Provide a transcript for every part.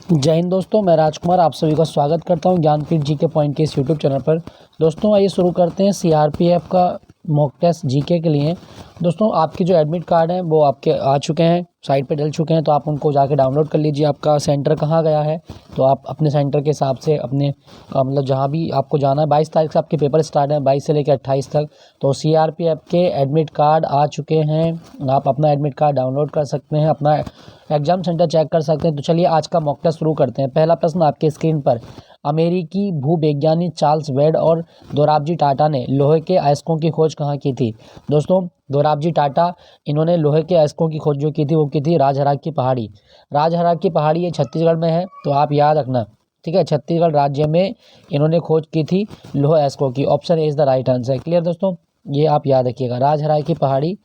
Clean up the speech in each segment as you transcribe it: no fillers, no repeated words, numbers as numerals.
जय हिंद दोस्तों, मैं राजकुमार आप सभी का स्वागत करता हूं ज्ञानपीठ जीके पॉइंट के इस यूट्यूब चैनल पर। दोस्तों आइए शुरू करते हैं सीआरपीएफ का मॉक टेस्ट जीके के लिए। दोस्तों आपके जो एडमिट कार्ड हैं वो आपके आ चुके हैं, साइट पे डल चुके हैं, तो आप उनको जाके डाउनलोड कर लीजिए। आपका सेंटर कहाँ गया है तो आप अपने सेंटर के हिसाब से अपने मतलब जहाँ भी आपको जाना है। 22 तारीख से आपके पेपर स्टार्ट हैं, 22 से लेकर 28 तक। तो सीआरपीएफ के एडमिट कार्ड आ चुके हैं, आप अपना एडमिट कार्ड डाउनलोड कर सकते हैं, अपना एग्जाम सेंटर चेक कर सकते हैं। तो चलिए आज का मॉक टेस्ट शुरू करते हैं। पहला प्रश्न आपके स्क्रीन पर, अमेरिकी भूवैज्ञानिक चार्ल्स वेड और दोराबजी टाटा ने लोहे के अयस्कों की खोज कहाँ की थी? दोस्तों दोराबजी टाटा, इन्होंने लोहे के अयस्कों की खोज जो की थी वो की थी राजहरा की पहाड़ी। राजहरा की पहाड़ी ये छत्तीसगढ़ में है, तो आप याद रखना, ठीक है। छत्तीसगढ़ राज्य में इन्होंने खोज की थी लोहे अयस्कों की। Option A is the right answer. Clear दोस्तों, ये आप याद रखिएगा, राजहरा की पहाड़ी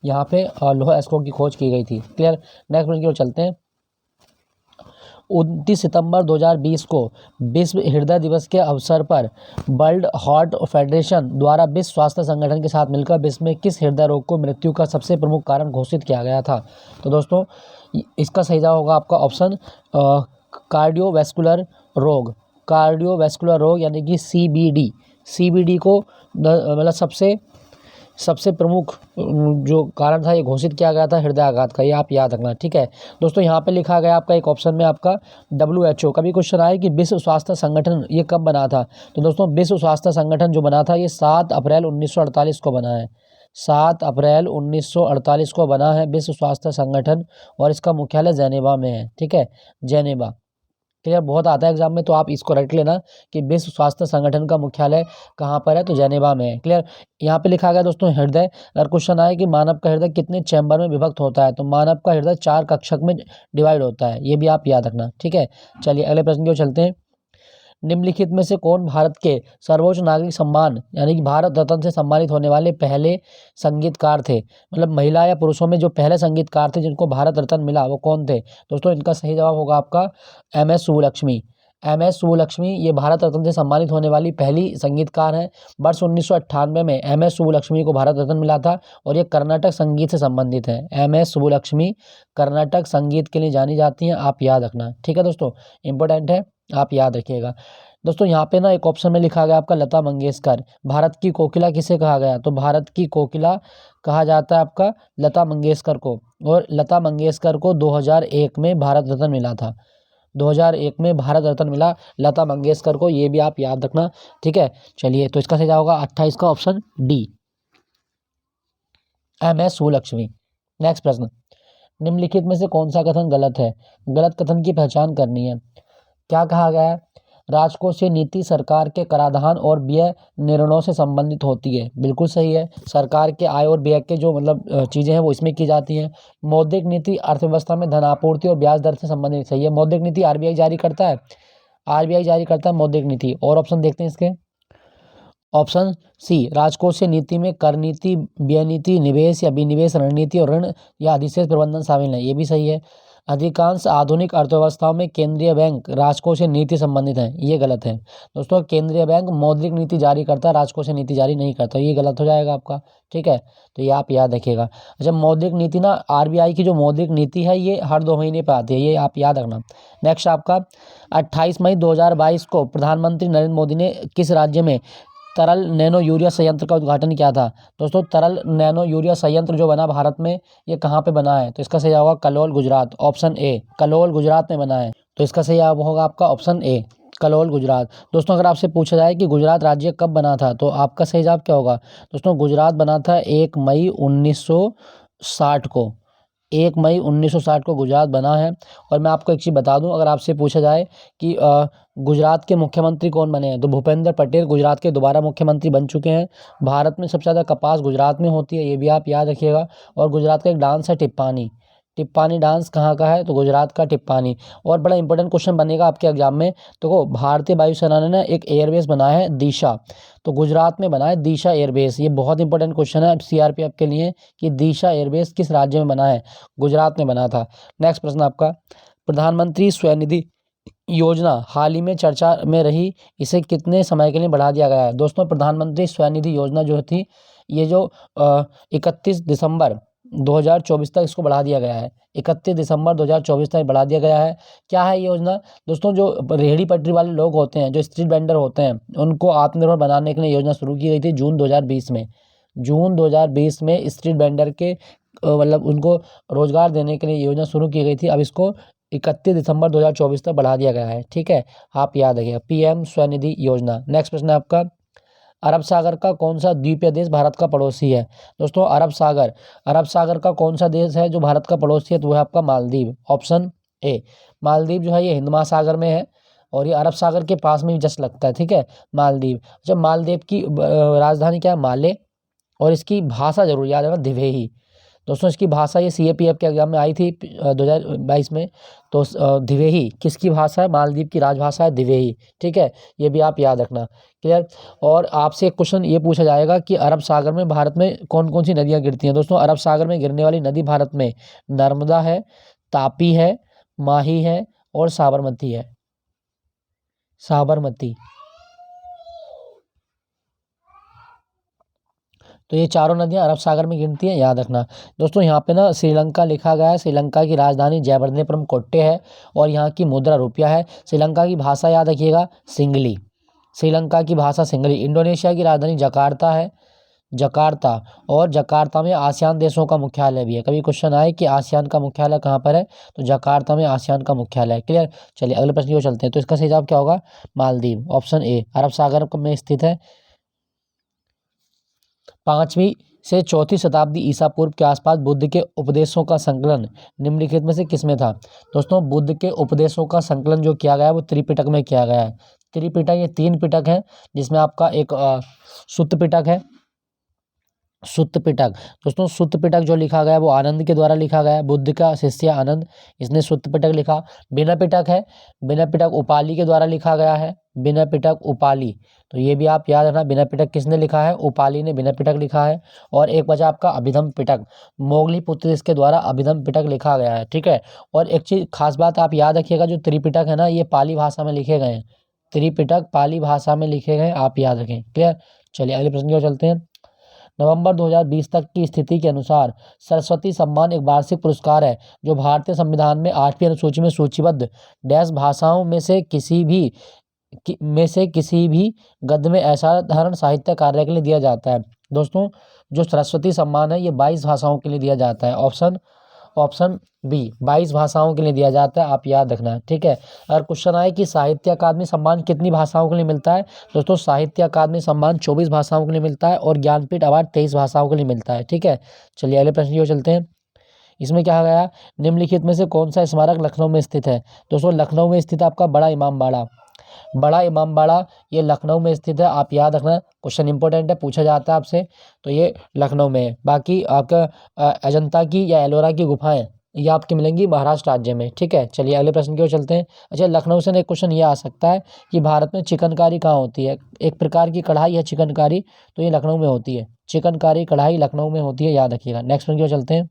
यहाँ पे लोहा अयस्कों की खोज की गई थी। क्लियर। नेक्स्ट प्रश्न की ओर चलते हैं। 29 सितंबर 2020 को विश्व हृदय दिवस के अवसर पर वर्ल्ड हार्ट फेडरेशन द्वारा विश्व स्वास्थ्य संगठन के साथ मिलकर विश्व में किस हृदय रोग को मृत्यु का सबसे प्रमुख कारण घोषित किया गया था? तो दोस्तों इसका सही जवाब होगा आपका ऑप्शन कार्डियोवैस्कुलर रोग। कार्डियोवैस्कुलर रोग यानी कि सीबीडी। सीबीडी को मतलब सबसे प्रमुख जो कारण था ये घोषित किया गया था हृदयाघात का। ये आप याद रखना, ठीक है दोस्तों। यहाँ पे लिखा गया आपका एक ऑप्शन में आपका WHO। कभी क्वेश्चन आया कि विश्व स्वास्थ्य संगठन ये कब बना था? तो दोस्तों विश्व स्वास्थ्य संगठन जो बना था ये 7 अप्रैल 1948 को बना है। 7 अप्रैल 1948 को बना है विश्व स्वास्थ्य संगठन, और इसका मुख्यालय जेनेवा में है, ठीक है, जेनेवा। क्लियर। बहुत आता है एग्जाम में, तो आप इसको रट लेना कि विश्व स्वास्थ्य संगठन का मुख्यालय कहाँ पर है, तो जेनेवा में है। क्लियर। यहाँ पे लिखा गया दोस्तों हृदय। अगर क्वेश्चन आए कि मानव का हृदय कितने चैम्बर में विभक्त होता है, तो मानव का हृदय 4 कक्षक में डिवाइड होता है। ये भी आप याद रखना, ठीक है। चलिए अगले प्रश्न की ओर चलते हैं। निम्नलिखित में से कौन भारत के सर्वोच्च नागरिक सम्मान यानी कि भारत रत्न से सम्मानित होने वाले पहले संगीतकार थे? मतलब महिला या पुरुषों में जो पहले संगीतकार थे जिनको भारत रत्न मिला वो कौन थे? दोस्तों इनका सही जवाब होगा आपका MS सुब्बुलक्ष्मी। MS सुब्बुलक्ष्मी ये भारत रत्न से सम्मानित होने वाली पहली संगीतकार हैं। वर्ष 1998 में MS सुब्बुलक्ष्मी को भारत रत्न मिला था, और ये कर्नाटक संगीत से संबंधित है। MS सुब्बुलक्ष्मी कर्नाटक संगीत के लिए जानी जाती हैं, आप याद रखना, ठीक है दोस्तों, इंपॉर्टेंट है, आप याद रखिएगा। दोस्तों यहाँ पे ना एक ऑप्शन में लिखा गया आपका लता मंगेशकर। भारत की कोकिला किसे कहा गया? तो भारत की कोकिला कहा जाता है आपका लता मंगेशकर को, और लता मंगेशकर को 2001 में भारत रत्न मिला था। 2001 में भारत रत्न मिला लता मंगेशकर को, ये भी आप याद रखना, ठीक है। चलिए तो इसका सही जवाब होगा 28 का option D, MS Subbulakshmi. Next प्रश्न, निम्नलिखित में से कौन सा कथन गलत है? गलत कथन की पहचान करनी है। क्या कहा गया है? राजकोषीय नीति सरकार के कराधान और व्यय निर्णयों से संबंधित होती है। बिल्कुल सही है, सरकार के आय और व्यय के जो मतलब चीज़ें हैं वो इसमें की जाती हैं। मौद्रिक नीति अर्थव्यवस्था में धन आपूर्ति और ब्याज दर से संबंधित। सही है, मौद्रिक नीति RBI जारी करता है, RBI जारी करता है मौद्रिक नीति। और ऑप्शन देखते हैं इसके। ऑप्शन सी राजकोषीय नीति में कर नीति, व्यय नीति, निवेश या विनिवेश रणनीति और ऋण या अधिशेष प्रबंधन शामिल है। ये भी सही है। अधिकांश आधुनिक अर्थव्यवस्थाओं में केंद्रीय बैंक राजकोषीय नीति संबंधित है। ये गलत है दोस्तों, केंद्रीय बैंक मौद्रिक नीति जारी करता है, राजकोषीय नीति जारी नहीं करता। ये गलत हो जाएगा आपका, ठीक है, तो ये आप याद रखिएगा। अच्छा, मौद्रिक नीति ना RBI की जो मौद्रिक नीति है ये हर 2 महीने पर आती है, ये आप याद रखना। नेक्स्ट आपका 28 मई 2022 को प्रधानमंत्री नरेंद्र मोदी ने किस राज्य में तरल नैनो यूरिया संयंत्र का उद्घाटन किया था? दोस्तों तरल नैनो यूरिया संयंत्र जो बना भारत में, ये कहाँ पे बना है? तो इसका सही होगा कलोल गुजरात। ऑप्शन ए, कलोल गुजरात में बना है, तो इसका सही जवाब होगा आपका ऑप्शन ए, कलोल गुजरात। दोस्तों अगर आपसे पूछा जाए कि गुजरात राज्य कब बना था, तो आपका सही जवाब क्या होगा? दोस्तों गुजरात बना था 1 मई 1960 को। 1 मई 1960 को गुजरात बना है। और मैं आपको एक चीज़ बता दूं, अगर आपसे पूछा जाए कि गुजरात के मुख्यमंत्री कौन बने हैं, तो भूपेंद्र पटेल गुजरात के दोबारा मुख्यमंत्री बन चुके हैं। भारत में सबसे ज़्यादा कपास गुजरात में होती है, ये भी आप याद रखिएगा। और गुजरात का एक डांस है टिप्पानी। टिप्पानी डांस कहाँ का है? तो गुजरात का टिप्पानी। और बड़ा इंपॉर्टेंट क्वेश्चन बनेगा आपके एग्जाम में, तो भारतीय वायुसेना ने ना एक एयरबेस बनाया है दिशा, तो गुजरात में बना है दिशा एयरबेस। ये बहुत इंपॉर्टेंट क्वेश्चन है CRPF के लिए कि दिशा एयरबेस किस राज्य में बना है? गुजरात में बना था। नेक्स्ट प्रश्न आपका, प्रधानमंत्री स्वनिधि योजना हाल ही में चर्चा में रही, इसे कितने समय के लिए बढ़ा दिया गया है? दोस्तों प्रधानमंत्री स्वनिधि योजना जो थी, ये जो 31 दिसंबर 2024 तक इसको बढ़ा दिया गया है। 31 दिसंबर 2024 तक बढ़ा दिया गया है। क्या है ये योजना? दोस्तों, जो रेहड़ी पटरी वाले लोग होते हैं, जो स्ट्रीट वेंडर होते हैं, उनको आत्मनिर्भर बनाने के लिए योजना शुरू की गई थी जून 2020 में। जून 2020 में स्ट्रीट वेंडर के मतलब उनको रोजगार देने के लिए योजना शुरू की गई थी। अब इसको 31 दिसंबर 2024 तक बढ़ा दिया गया है। ठीक है, आप याद रखिएगा, पीएम स्वनिधि योजना। नेक्स्ट प्रश्न है आपका, अरब सागर का कौन सा द्वीपीय देश भारत का पड़ोसी है? दोस्तों, अरब सागर का कौन सा देश है जो भारत का पड़ोसी है? तो वो है आपका मालदीव। ऑप्शन ए, मालदीव जो है ये हिंद महासागर में है और ये अरब सागर के पास में भी जस्ट लगता है। ठीक है, मालदीव। अच्छा, मालदीव की राजधानी क्या है? माले। और इसकी भाषा जरूर याद रखना, दिवेही। दोस्तों, इसकी भाषा ये सीएपीएफ के एग्जाम में आई थी 2022 में। तो दिवेही किसकी भाषा है? मालदीव की राजभाषा है दिवेही। ठीक है, ये भी आप याद रखना। क्लियर? और आपसे एक क्वेश्चन ये पूछा जाएगा कि अरब सागर में भारत में कौन कौन सी नदियां गिरती हैं? दोस्तों, अरब सागर में गिरने वाली नदी भारत में नर्मदा है, तापी है, माही है और साबरमती है। साबरमती। तो ये चारों नदियां अरब सागर में गिनती हैं, याद रखना। दोस्तों, यहाँ पे ना श्रीलंका लिखा गया है। श्रीलंका की राजधानी जयवर्धनेपुरम कोट्टे है और यहाँ की मुद्रा रुपया है। श्रीलंका की भाषा याद रखिएगा, सिंगली। श्रीलंका की भाषा सिंगली। इंडोनेशिया की राजधानी जकार्ता है, जकार्ता। और जकार्ता में आसियान देशों का मुख्यालय भी है। कभी क्वेश्चन आए कि आसियान का मुख्यालय कहाँ पर है, तो जकार्ता में आसियान का मुख्यालय है। क्लियर? चलिए अगले प्रश्न की ओर चलते हैं। तो इसका सही जवाब क्या होगा? मालदीव। ऑप्शन ए, अरब सागर में स्थित है। 5वीं से 4वीं शताब्दी ईसा पूर्व के आसपास बुद्ध के उपदेशों का संकलन निम्नलिखित में से किसमें था? दोस्तों, बुद्ध के उपदेशों का संकलन जो किया गया है वो त्रिपिटक में किया गया है। त्रिपिटक ये 3 पिटक है, जिसमें आपका एक सुत्त पिटक है। सुत्त पिटक। दोस्तों, सुत्त पिटक जो लिखा गया है वो आनंद के द्वारा लिखा गया है। बुद्ध का शिष्य आनंद, इसने सुत्त पिटक लिखा। विनय पिटक है, विनय पिटक उपाली के द्वारा लिखा गया है। विनय पिटक उपाली, तो ये भी आप याद रखना। विनय पिटक किसने लिखा है? उपाली ने विनय पिटक लिखा है। और एक बचा आपका अभिधम पिटक, मोगली पुत्र इसके द्वारा अभिधम पिटक लिखा गया है। ठीक है, और एक चीज खास बात आप याद रखिएगा, जो त्रिपिटक है ना, ये पाली भाषा में लिखे गए हैं। त्रिपिटक पाली भाषा में लिखे गए हैं, आप याद रखें। क्लियर? चलिए अगले प्रश्न की ओर चलते हैं। नवंबर 2020 तक की स्थिति के अनुसार सरस्वती सम्मान एक वार्षिक पुरस्कार है जो भारतीय संविधान में 8वीं अनुसूची में सूचीबद्ध डैश भाषाओं में से किसी भी गद्य में असाधारण साहित्य कार्य के लिए दिया जाता है। दोस्तों, जो सरस्वती सम्मान है ये 22 भाषाओं के लिए दिया जाता है। ऑप्शन बी, 22 भाषाओं के लिए दिया जाता है, आप याद रखना है। ठीक है, अगर क्वेश्चन आए कि साहित्य अकादमी सम्मान कितनी भाषाओं के लिए मिलता है? दोस्तों, साहित्य अकादमी सम्मान 24 भाषाओं के लिए मिलता है और ज्ञानपीठ अवार्ड 23 भाषाओं के लिए मिलता है। ठीक है, चलिए अगले प्रश्न की ओर चलते हैं। इसमें क्या गया, निम्नलिखित में से कौन सा स्मारक लखनऊ में स्थित है? दोस्तों, लखनऊ में स्थित आपका बड़ा इमामबाड़ा। बड़ा इमामबाड़ा ये लखनऊ में स्थित है, आप याद रखना। क्वेश्चन इंपॉर्टेंट है, पूछा जाता है आपसे, तो ये लखनऊ में है। बाकी आपका अजंता की या एलोरा की गुफाएं ये आपकी मिलेंगी महाराष्ट्र राज्य में। ठीक है, चलिए अगले प्रश्न की ओर चलते हैं। अच्छा, लखनऊ से एक क्वेश्चन ये आ सकता है कि भारत में चिकनकारी कहाँ होती है? एक प्रकार की कढ़ाई है चिकनकारी, तो ये लखनऊ में होती है। चिकनकारी कढ़ाई लखनऊ में होती है, याद रखिएगा। नेक्स्ट प्रश्न की ओर चलते हैं।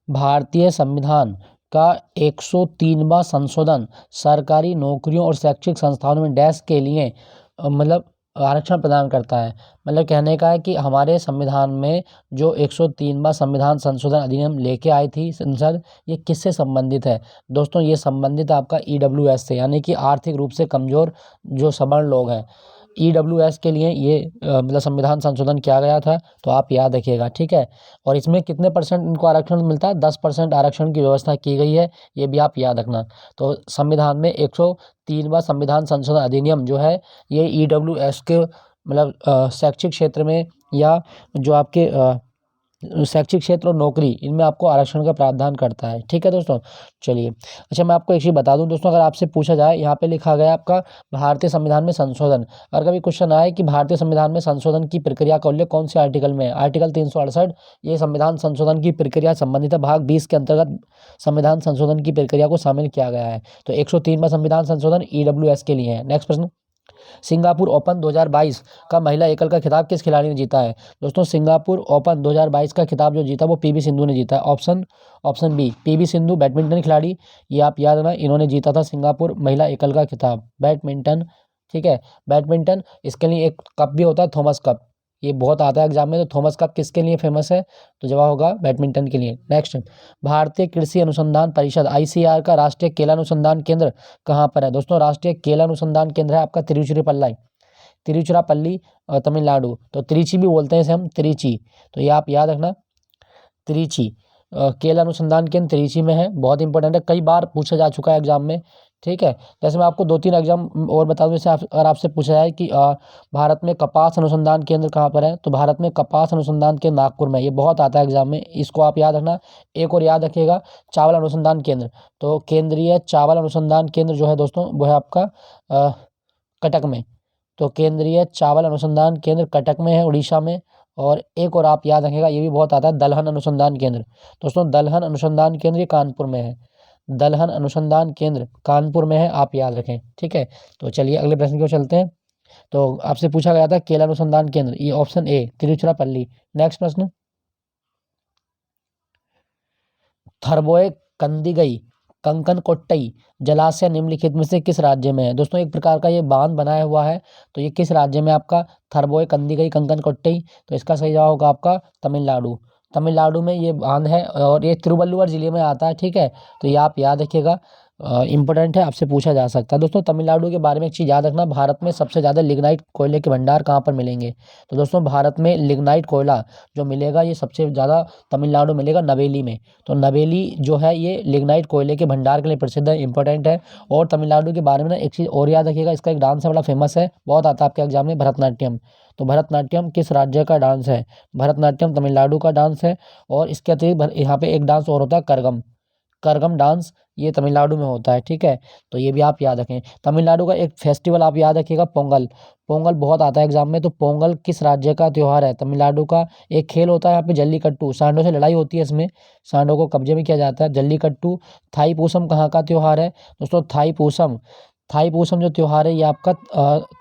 भारतीय संविधान का 103वां संशोधन सरकारी नौकरियों और शैक्षिक संस्थानों में डैश के लिए मतलब आरक्षण प्रदान करता है। मतलब कहने का है कि हमारे संविधान में जो 103वां संविधान संशोधन अधिनियम लेके आई थी संसद, ये किससे संबंधित है? दोस्तों, ये संबंधित आपका ईडब्ल्यूएस से, यानी कि आर्थिक रूप से कमजोर जो सवर्ण लोग हैं, ईडब्ल्यूएस के लिए ये मतलब संविधान संशोधन किया गया था, तो आप याद रखिएगा। ठीक है, और इसमें कितने परसेंट इनको आरक्षण मिलता है? 10% आरक्षण की व्यवस्था की गई है, ये भी आप याद रखना। तो संविधान में 103वां संविधान संशोधन अधिनियम जो है ये ईडब्ल्यूएस के मतलब शैक्षिक क्षेत्र में या जो आपके शैक्षिक क्षेत्र और नौकरी, इनमें आपको आरक्षण का प्रावधान करता है। ठीक है दोस्तों, चलिए। अच्छा, मैं आपको एक चीज़ बता दूं दोस्तों, अगर आपसे पूछा जाए, यहाँ पे लिखा गया आपका भारतीय संविधान में संशोधन, अगर कभी क्वेश्चन आए कि भारतीय संविधान में संशोधन की प्रक्रिया का उल्लेख कौन से आर्टिकल में है? आर्टिकल 368, ये संविधान संशोधन की प्रक्रिया संबंधित है। भाग 20 के अंतर्गत संविधान संशोधन की प्रक्रिया को शामिल किया गया है। तो 103वां संविधान संशोधन ईडब्ल्यूएस के लिए है। नेक्स्ट प्रश्न, सिंगापुर ओपन 2022 का महिला एकल का खिताब किस खिलाड़ी ने जीता है? दोस्तों, सिंगापुर ओपन 2022 का खिताब जो जीता वो पीवी सिंधु ने जीता है। Option B, PV Sindhu badminton खिलाड़ी, ये आप याद रखना, इन्होंने जीता था सिंगापुर महिला एकल का खिताब बैडमिंटन। ठीक है, बैडमिंटन, इसके लिए एक कप भी होता है, थॉमस कप, ये बहुत आता है एग्जाम में। तो थॉमस कप किसके लिए फेमस है? तो जवाब होगा बैडमिंटन के लिए। नेक्स्ट, भारतीय कृषि अनुसंधान परिषद ICAR का राष्ट्रीय केला अनुसंधान केंद्र कहाँ पर है? दोस्तों राष्ट्रीय केला अनुसंधान केंद्र है आपका तिरुचिरापल्ली तमिलनाडु। तो त्रिची भी बोलते हैं इसे हम, त्रिची। तो ये आप याद रखना, त्रिची। केला अनुसंधान केंद्र त्रिची में है, बहुत इंपॉर्टेंट है, कई बार पूछा जा चुका है एग्जाम में। ठीक है, जैसे मैं आपको 2-3 एग्जाम और बता दूं। जैसे अगर आपसे पूछा जाए कि भारत में कपास अनुसंधान केंद्र कहाँ पर है? तो भारत में कपास अनुसंधान केंद्र नागपुर में। ये बहुत आता है एग्जाम में, इसको आप याद रखना। एक और याद रखिएगा, चावल अनुसंधान केंद्र। तो केंद्रीय चावल अनुसंधान केंद्र जो है दोस्तों, वो है आपका कटक में। तो केंद्रीय चावल अनुसंधान केंद्र कटक में है, उड़ीसा में। और एक और आप याद रखिएगा, ये भी बहुत आता है, दलहन अनुसंधान केंद्र। दोस्तों दलहन अनुसंधान केंद्र ये कानपुर में है। दलहन अनुसंधान केंद्र कानपुर में है, आप याद रखें। ठीक है, तो चलिए अगले प्रश्न की ओर चलते हैं। तो आपसे पूछा गया था केला अनुसंधान केंद्र, ये ऑप्शन ए तिरुचिरापल्ली। नेक्स्ट प्रश्न, थरबोए कंदिगई कंकनकोट्टई जलाशय निम्नलिखित में से किस राज्य में है? दोस्तों एक प्रकार का ये बांध बनाया हुआ है, तो ये किस राज्य में आपका? थरबोए कंदिगई कंकनकोट्टई। तो इसका सही जवाब होगा आपका तमिलनाडु। तमिलनाडु में ये बांध है और ये तिरुवल्लुवर जिले में आता है। ठीक है, तो ये आप याद रखिएगा, इंपॉर्टेंट है, आपसे पूछा जा सकता है। दोस्तों तमिलनाडु के बारे में एक चीज़ याद रखना, भारत में सबसे ज़्यादा लिग्नाइट कोयले के भंडार कहाँ पर मिलेंगे? तो दोस्तों भारत में लिग्नाइट कोयला जो मिलेगा ये सबसे ज़्यादा तमिलनाडु मिलेगा, नवेली में। तो नवेली जो है ये लिग्नाइट कोयले के भंडार के लिए प्रसिद्ध है, इंपॉर्टेंट है। और तमिलनाडु के बारे में ना एक चीज़ और याद रखिएगा, इसका एक डांस है बड़ा फेमस है, बहुत आता है आपके एग्जाम में, भरतनाट्यम। तो भरतनाट्यम किस राज्य का डांस है? भरतनाट्यम तमिलनाडु का डांस है। और इसके अतिरिक्त यहाँ पे एक डांस और होता है, करगम। करगम डांस ये तमिलनाडु में होता है। ठीक है, तो ये भी आप याद रखें। तमिलनाडु का एक फेस्टिवल आप याद रखिएगा, पोंगल। पोंगल बहुत आता है एग्जाम में। तो पोंगल किस राज्य का त्योहार है? तमिलनाडु का। एक खेल होता है यहाँ पे जल्लीकट्टू, सांडों से लड़ाई होती है इसमें, सांडों को कब्जे में किया जाता है, जल्लीकट्टू। थाई पूसम कहाँ का त्योहार है? दोस्तों थाई पूसम जो त्योहार है ये आपका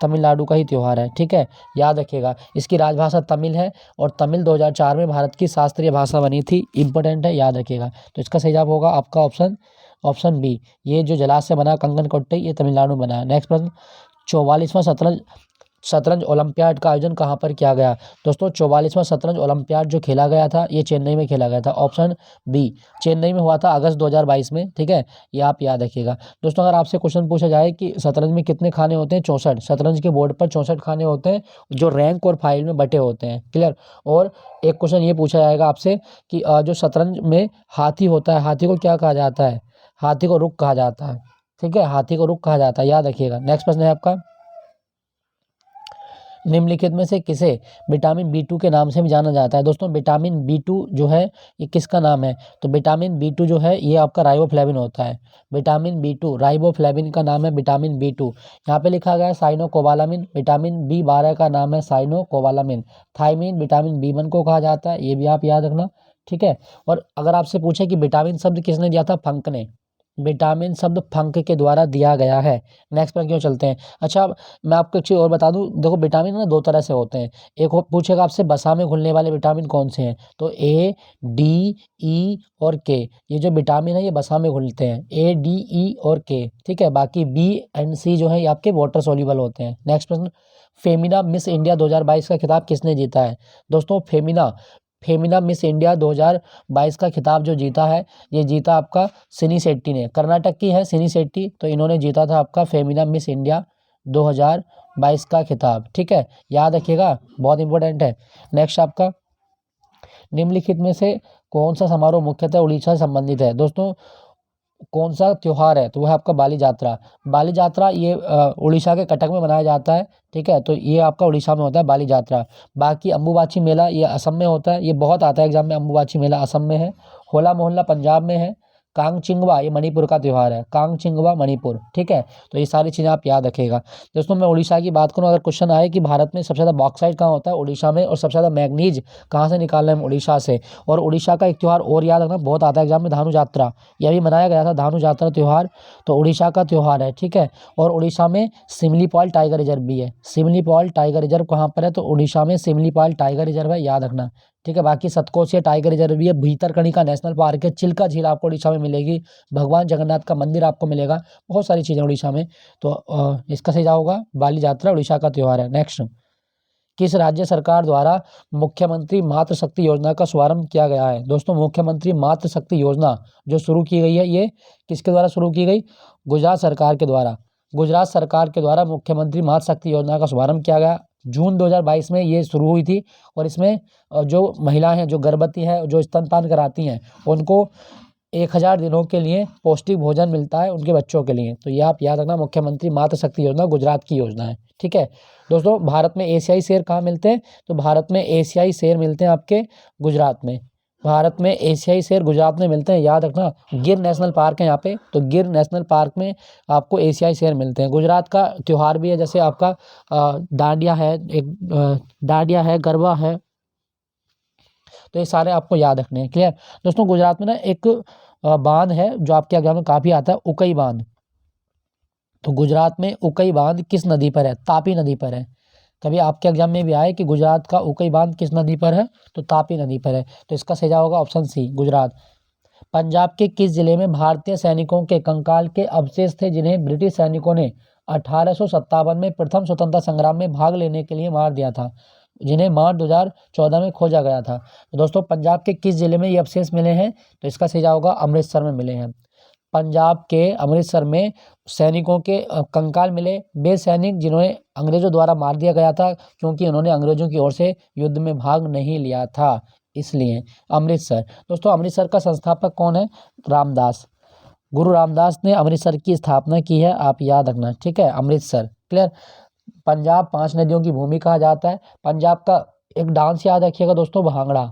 तमिलनाडु का ही त्योहार है। ठीक है, याद रखिएगा। इसकी राजभाषा तमिल है और तमिल 2004 में भारत की शास्त्रीय भाषा बनी थी, इंपॉर्टेंट है, याद रखिएगा। तो इसका सही जवाब होगा आपका ऑप्शन बी, ये जो जलाशय बना कंकनकोट्टई ये तमिलनाडु में बना है। नेक्स्ट प्रश्न, 44वां शतरंज ओलंपियाड का आयोजन कहाँ पर किया गया? दोस्तों 44वां शतरंज ओलंपियाड जो खेला गया था ये चेन्नई में खेला गया था, ऑप्शन बी, चेन्नई में हुआ था अगस्त 2022 में। ठीक है, ये आप याद रखिएगा। दोस्तों अगर आपसे क्वेश्चन पूछा जाए कि शतरंज में कितने खाने होते हैं? 64। शतरंज के बोर्ड पर 64 खाने होते हैं जो रैंक और फाइल में बटे होते हैं। क्लियर। और एक क्वेश्चन ये पूछा जाएगा आपसे कि जो शतरंज में हाथी होता है, हाथी को क्या कहा जाता है? हाथी को रुक कहा जाता है। ठीक है, हाथी को रुक कहा जाता है, याद रखिएगा। नेक्स्ट प्रश्न है आपका, निम्नलिखित में से किसे विटामिन B2 के नाम से भी जाना जाता है? दोस्तों विटामिन B2 जो है ये किसका नाम है? तो विटामिन B2 जो है ये आपका राइबोफ्लेविन होता है। विटामिन B2 राइबोफ्लेविन का नाम है विटामिन B2। यहाँ पे लिखा गया है साइनोकोबालामिन। विटामिन B12 का नाम है साइनोकोबालामिन। थायमिन विटामिन B1 को कहा जाता है, ये भी आप याद रखना। ठीक है, और अगर आपसे पूछे कि विटामिन शब्द किसने दिया था? फंक ने। विटामिन शब्द फंक के द्वारा दिया गया है। नेक्स्ट पर क्यों चलते हैं। अच्छा, मैं आपको एक चीज़ और बता दूं, देखो विटामिन ना 2 तरह से होते हैं। एक पूछेगा आपसे बसा में घुलने वाले विटामिन कौन से हैं? तो A, D, E और K, ये जो विटामिन है ये बसा में घुलते हैं, A, D, E और K। ठीक है, बाकी B एंड C जो है ये आपके वाटर सोल्यूबल होते हैं। नेक्स्ट प्रश्न, फेमिना मिस इंडिया 2022 का खिताब किसने जीता है? दोस्तों फेमिना मिस इंडिया 2022 का खिताब जो जीता है ये जीता आपका सिनी शेट्टी ने। कर्नाटक की है सिनी शेट्टी, तो इन्होंने जीता था आपका फेमिना मिस इंडिया 2022 का खिताब। ठीक है, याद रखिएगा, बहुत इंपॉर्टेंट है। नेक्स्ट आपका, निम्नलिखित में से कौन सा समारोह मुख्यतः उड़ीसा से संबंधित है? दोस्तों कौन सा त्योहार है? तो वह है आपका बाली जात्रा। बाली जात्रा ये उड़ीसा के कटक में मनाया जाता है। ठीक है, तो ये आपका उड़ीसा में होता है बाली जात्रा। बाकी अम्बुबाची मेला ये असम में होता है, ये बहुत आता है एग्जाम में, अम्बुबाची मेला असम में है। होला मोहल्ला पंजाब में है। कांगचिंगवा ये मणिपुर का त्योहार है, कांगचिंगवा मणिपुर। ठीक है, तो ये सारी चीज़ें आप याद रखिएगा। दोस्तों मैं उड़ीसा की बात करूँ, अगर क्वेश्चन आए कि भारत में सबसे ज़्यादा बॉक्साइट कहाँ होता है? उड़ीसा में। और सबसे ज़्यादा मैग्नीज कहाँ से निकालना है? उड़ीसा से। और उड़ीसा का एक त्यौहार और याद रखना, बहुत आता है एग्जाम में, धानु यात्रा। यह भी मनाया गया था धानु यात्रा त्यौहार, तो उड़ीसा का त्यौहार है। ठीक है, और उड़ीसा में सिमलीपाल टाइगर रिजर्व भी है। सिमलीपाल टाइगर रिजर्व कहाँ पर है? तो उड़ीसा में सिमलीपाल टाइगर रिजर्व है, याद रखना। ठीक है, बाकी सतकोसिया टाइगर रिजर्व भी है, भीतरकनिका नेशनल पार्क है, चिल्का झील आपको उड़ीसा में मिलेगी, भगवान जगन्नाथ का मंदिर आपको मिलेगा, बहुत सारी चीज़ें उड़ीसा में। तो इसका सही जवाब होगा बाली यात्रा, उड़ीसा का त्यौहार है। नेक्स्ट, किस राज्य सरकार द्वारा मुख्यमंत्री मातृशक्ति योजना का शुभारंभ किया गया है? दोस्तों मुख्यमंत्री मातृशक्ति योजना जो शुरू की गई है, ये किसके द्वारा शुरू की गई? गुजरात सरकार के द्वारा। गुजरात सरकार के द्वारा मुख्यमंत्री मातृशक्ति योजना का शुभारंभ किया गया। जून 2022 में ये शुरू हुई थी और इसमें जो महिलाएं हैं, जो गर्भवती हैं, जो स्तनपान कराती हैं, उनको 1000 दिनों के लिए पौष्टिक भोजन मिलता है उनके बच्चों के लिए। तो ये आप याद रखना, मुख्यमंत्री मातृशक्ति योजना गुजरात की योजना है। ठीक है दोस्तों, भारत में एशियाई शेर कहाँ मिलते हैं? तो भारत में एशियाई शेर मिलते हैं आपके गुजरात में। भारत में एशियाई शेर गुजरात में मिलते हैं, याद रखना। गिर नेशनल पार्क है यहाँ पे, तो गिर नेशनल पार्क में आपको एशियाई शेर मिलते हैं। गुजरात का त्यौहार भी है, जैसे आपका डांडिया है, डांडिया है, गरबा है, तो ये सारे आपको याद रखने हैं। क्लियर दोस्तों, गुजरात में ना एक बांध है जो आपके एग्जाम में काफी आता है, उकई बांध। तो गुजरात में उकई बांध किस नदी पर है? तापी नदी पर है। कभी आपके एग्जाम में भी आए कि गुजरात का उकई बांध किस नदी पर है? तो तापी नदी पर है। तो इसका सही जवाब होगा ऑप्शन सी, गुजरात। पंजाब के किस जिले में भारतीय सैनिकों के कंकाल के अवशेष थे जिन्हें ब्रिटिश सैनिकों ने 1857 में प्रथम स्वतंत्रता संग्राम में भाग लेने के लिए मार दिया था, जिन्हें मार्च 2014 में खोजा गया था? तो दोस्तों पंजाब के किस जिले में ये अवशेष मिले हैं? तो इसका सही जवाब होगा अमृतसर में मिले हैं। पंजाब के अमृतसर में सैनिकों के कंकाल मिले, वे सैनिक जिन्हें अंग्रेजों द्वारा मार दिया गया था क्योंकि उन्होंने अंग्रेजों की ओर से युद्ध में भाग नहीं लिया था, इसलिए अमृतसर। दोस्तों अमृतसर का संस्थापक कौन है? रामदास। गुरु रामदास ने अमृतसर की स्थापना की है, आप याद रखना। ठीक है, अमृतसर। क्लियर। पंजाब 5 नदियों की भूमि कहा जाता है। पंजाब का एक डांस याद रखिएगा दोस्तों, भांगड़ा,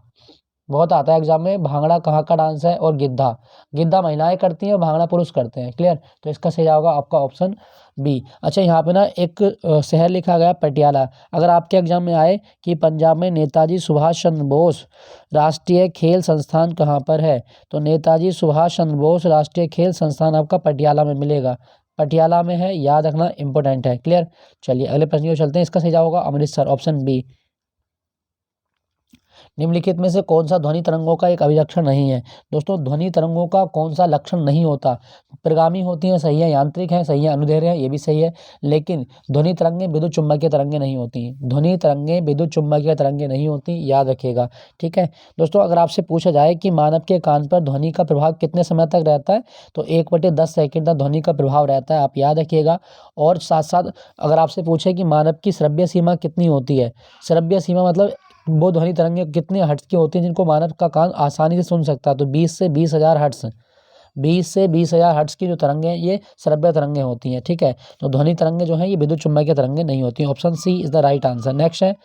बहुत आता है एग्जाम में। भांगड़ा कहाँ का डांस है? और गिद्धा, गिद्धा महिलाएं करती हैं और भांगड़ा पुरुष करते हैं। क्लियर। तो इसका सही होगा आपका ऑप्शन बी। अच्छा, यहाँ पे ना एक शहर लिखा गया पटियाला। अगर आपके एग्जाम में आए कि पंजाब में नेताजी सुभाष चंद्र बोस राष्ट्रीय खेल संस्थान कहाँ पर है? तो नेताजी सुभाष चंद्र बोस राष्ट्रीय खेल संस्थान आपका पटियाला में मिलेगा, पटियाला में है, याद रखना, इंपॉर्टेंट है। क्लियर। चलिए अगले प्रश्न की ओर चलते हैं। इसका सही जवाब होगा अमृतसर, ऑप्शन बी। निम्नलिखित में से कौन सा ध्वनि तरंगों का एक अभिलक्षण नहीं है? दोस्तों ध्वनि तरंगों का कौन सा लक्षण नहीं होता? प्रगामी होती हैं, सही है। यांत्रिक है, सही है। अनुदैर्ध्य है, ये भी सही है। लेकिन ध्वनि तरंगें विद्युत चुम्बकीय तरंगें नहीं होती। ध्वनि तरंगें विद्युत चुम्बकीय तरंगें नहीं होती, याद रखिएगा। ठीक है दोस्तों, अगर आपसे पूछा जाए कि मानव के कान पर ध्वनि का प्रभाव कितने समय तक रहता है, तो 1/10 सेकंड तक ध्वनि का प्रभाव रहता है, आप याद रखिएगा। और साथ साथ अगर आपसे पूछे कि मानव की श्रव्य सीमा कितनी होती है, श्रव्य सीमा मतलब वो ध्वनि तरंगें कितने हर्ट्ज की होती हैं जिनको मानव का कान आसानी से सुन सकता है, तो 20 से 20,000 हर्ट्ज, 20 से 20,000 हर्ट्ज की जो तरंगें हैं ये श्रव्य तरंगें होती हैं। ठीक है, तो ध्वनि तरंगें जो हैं ये विद्युत चुम्बकीय तरंगें नहीं होती हैं। Option C is the right answer. Next है,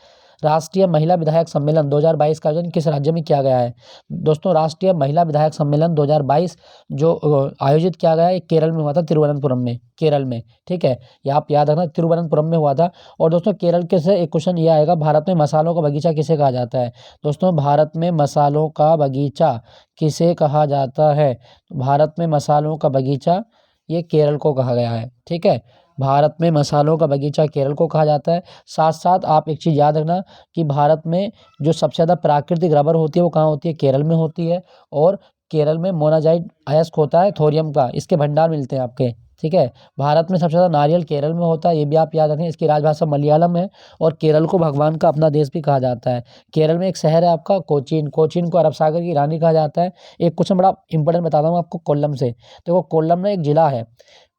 राष्ट्रीय महिला विधायक सम्मेलन 2022 का आयोजन किस राज्य में किया गया है? दोस्तों राष्ट्रीय महिला विधायक सम्मेलन 2022 जो आयोजित किया गया है केरल में हुआ था, तिरुवनंतपुरम में, केरल में। ठीक है, ये आप याद रखना, तिरुवनंतपुरम में हुआ था। और दोस्तों केरल के से एक क्वेश्चन ये आएगा, भारत में मसालों का बगीचा किसे कहा जाता है? दोस्तों भारत में मसालों का बगीचा किसे कहा जाता है? भारत में मसालों का बगीचा ये केरल को कहा गया है। ठीक है, भारत में मसालों का बगीचा केरल को कहा जाता है। साथ साथ आप एक चीज़ याद रखना कि भारत में जो सबसे ज़्यादा प्राकृतिक रबर होती है वो कहाँ होती है? केरल में होती है। और केरल में मोनाजाइट अयस्क होता है थोरियम का, इसके भंडार मिलते हैं आपके। ठीक है, भारत में सबसे ज़्यादा नारियल केरल में होता है, ये भी आप याद रखें। इसकी राजभाषा मलयालम है और केरल को भगवान का अपना देश भी कहा जाता है। केरल में एक शहर है आपका कोचीन, कोचीन को अरब सागर की रानी कहा जाता है। एक क्वेश्चन बड़ा इंपॉर्टेंट बताता हूँ आपको कोल्लम से। देखो कोल्लम में एक जिला है,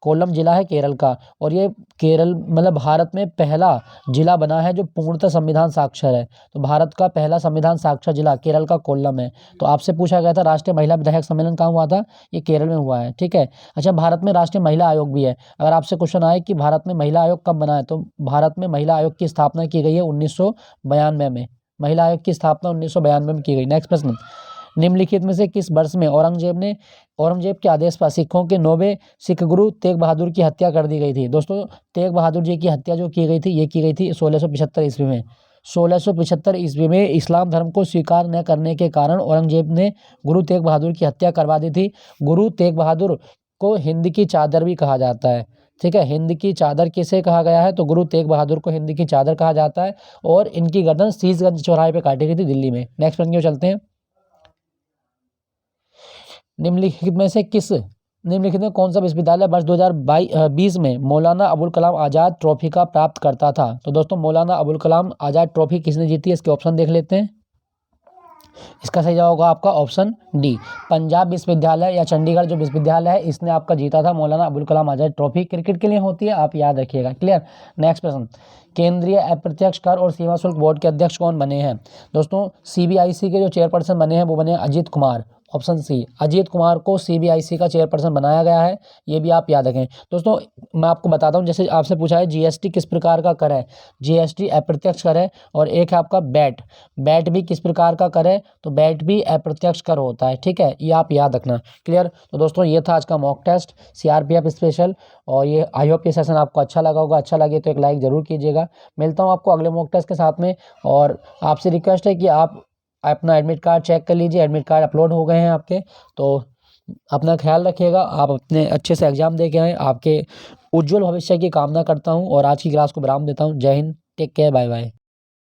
कोल्लम जिला है केरल का, और ये केरल मतलब भारत में पहला जिला बना है जो पूर्णतः संविधान साक्षर है। तो भारत का पहला संविधान साक्षर जिला केरल का कोल्लम है। तो आपसे पूछा गया था राष्ट्रीय महिला विधायक सम्मेलन कहाँ हुआ था? ये केरल में हुआ है। ठीक है, अच्छा भारत में राष्ट्रीय महिला आयोग भी है। अगर आपसे क्वेश्चन आए कि भारत में महिला आयोग कब बना है, तो भारत में महिला आयोग की स्थापना की गई है 1992 में। महिला आयोग की स्थापना 1992 में की गई। नेक्स्ट प्रश्न, निम्नलिखित में से किस वर्ष में औरंगजेब के आदेश पर सिखों के 9वें सिख गुरु तेग बहादुर की हत्या कर दी गई थी? दोस्तों तेग बहादुर जी की हत्या जो की गई थी ये की गई थी 1675 ईस्वी में। 1675 ईस्वी में इस्लाम धर्म को स्वीकार न करने के कारण औरंगजेब ने गुरु तेग बहादुर की हत्या करवा दी थी। गुरु तेग बहादुर को हिंद की चादर भी कहा जाता है। ठीक है, हिंद की चादर किसे कहा गया है? तो गुरु तेग बहादुर को हिंद की चादर कहा जाता है। और इनकी गर्दन शीशगंज चौराहे पर काटी गई थी दिल्ली में। नेक्स्ट प्रश्न की ओर चलते हैं। निम्नलिखित में से किस निम्नलिखित में कौन सा विश्वविद्यालय वर्ष 2020 में मौलाना अबुल कलाम आज़ाद ट्रॉफी का प्राप्त करता था? तो दोस्तों मौलाना अबुल कलाम आज़ाद ट्रॉफी किसने जीती है, इसके ऑप्शन देख लेते हैं। इसका सही जवाब होगा आपका ऑप्शन डी, पंजाब विश्वविद्यालय या चंडीगढ़ जो विश्वविद्यालय है इसने आपका जीता था मौलाना अबुल कलाम आज़ाद ट्रॉफी। क्रिकेट के लिए होती है, आप याद रखिएगा। क्लियर। नेक्स्ट प्रश्न, केंद्रीय अप्रत्यक्ष कर और सीमा शुल्क बोर्ड के अध्यक्ष कौन बने हैं? दोस्तों सीबीआईसी के जो चेयरपर्सन बने हैं वो बने अजीत कुमार। ऑप्शन सी, अजीत कुमार को सीबीआईसी का चेयरपर्सन बनाया गया है, ये भी आप याद रखें। दोस्तों मैं आपको बताता हूँ, जैसे आपसे पूछा है जीएसटी किस प्रकार का कर है, जीएसटी अप्रत्यक्ष कर है, और एक है आपका बैट, बैट भी किस प्रकार का कर है, तो बैट भी अप्रत्यक्ष कर होता है। ठीक है, ये आप याद रखना। क्लियर। तो दोस्तों ये था आज का मॉक टेस्ट सीआरपीएफ स्पेशल, और ये आई होप ये सेशन आपको अच्छा लगा होगा। अच्छा लगे तो एक लाइक जरूर कीजिएगा। मिलता हूँ आपको अगले मॉक टेस्ट के साथ में, और आपसे रिक्वेस्ट है कि आप अपना एडमिट कार्ड चेक कर लीजिए, एडमिट कार्ड अपलोड हो गए हैं आपके। तो अपना ख्याल रखिएगा, आप अपने अच्छे से एग्जाम दे के आएँ। आपके उज्जवल भविष्य की कामना करता हूँ और आज की क्लास को विराम देता हूँ। जय हिंद, टेक केयर, बाय बाय।